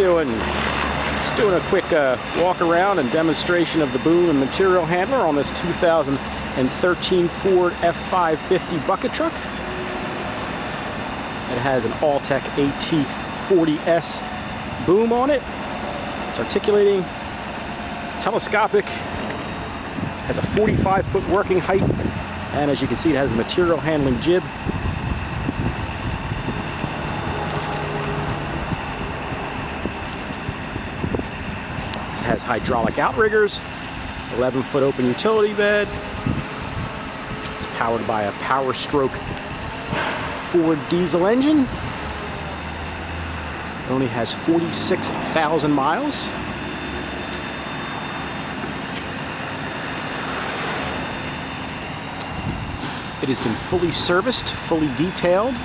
you doing? Just doing a quick walk around and demonstration of the boom and material handler on this 2013 Ford F550 bucket truck. It has an Altec AT40S boom on it. It's articulating, telescopic, has a 45-foot working height, and as you can see, it has the material handling jib. It has hydraulic outriggers, 11-foot open utility bed. It's powered by a Powerstroke Ford diesel engine. It only has 46,000 miles. It has been fully serviced, fully detailed.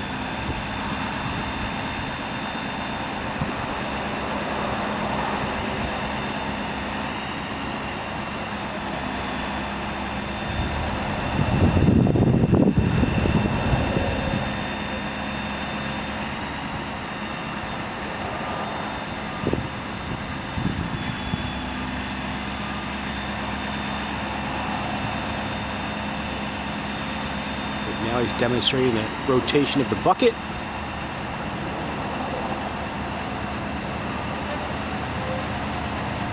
Now he's demonstrating the rotation of the bucket.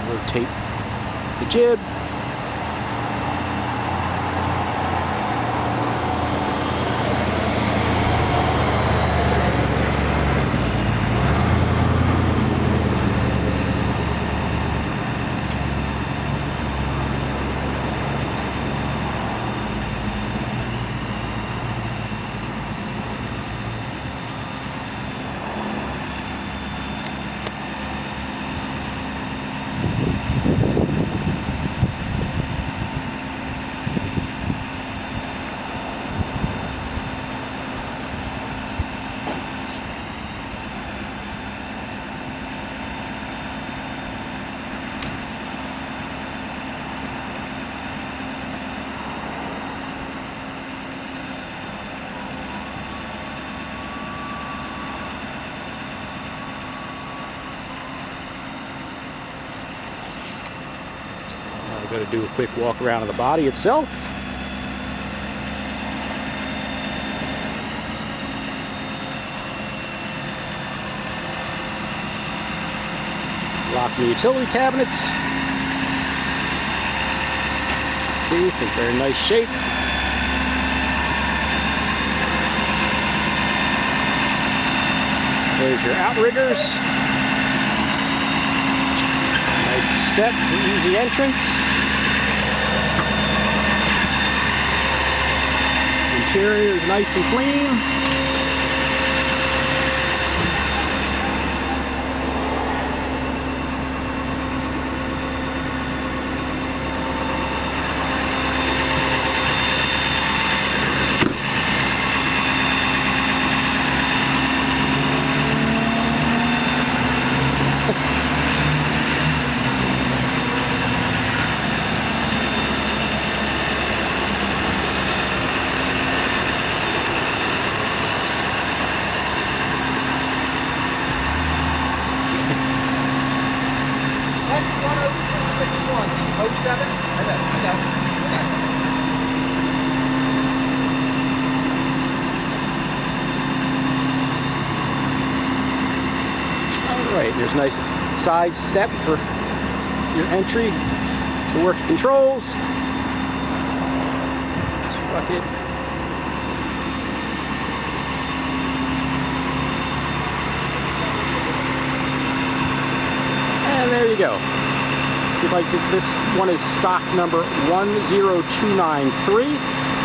Rotate the jib. I'm going to do a quick walk around of the body itself. Lock the utility cabinets. See, I think they're in nice shape. There's your outriggers. Nice step for easy entrance. Interior is nice and clean. Alright, there's a nice side step for your entry to work the controls. Bucket. And there you go. If you'd like to, this one is stock number 10293.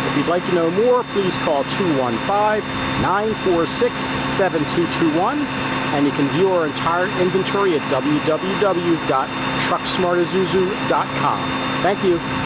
If you'd like to know more, please call 215-946-7221. And you can view our entire inventory at www.trucksmartisuzu.com. Thank you.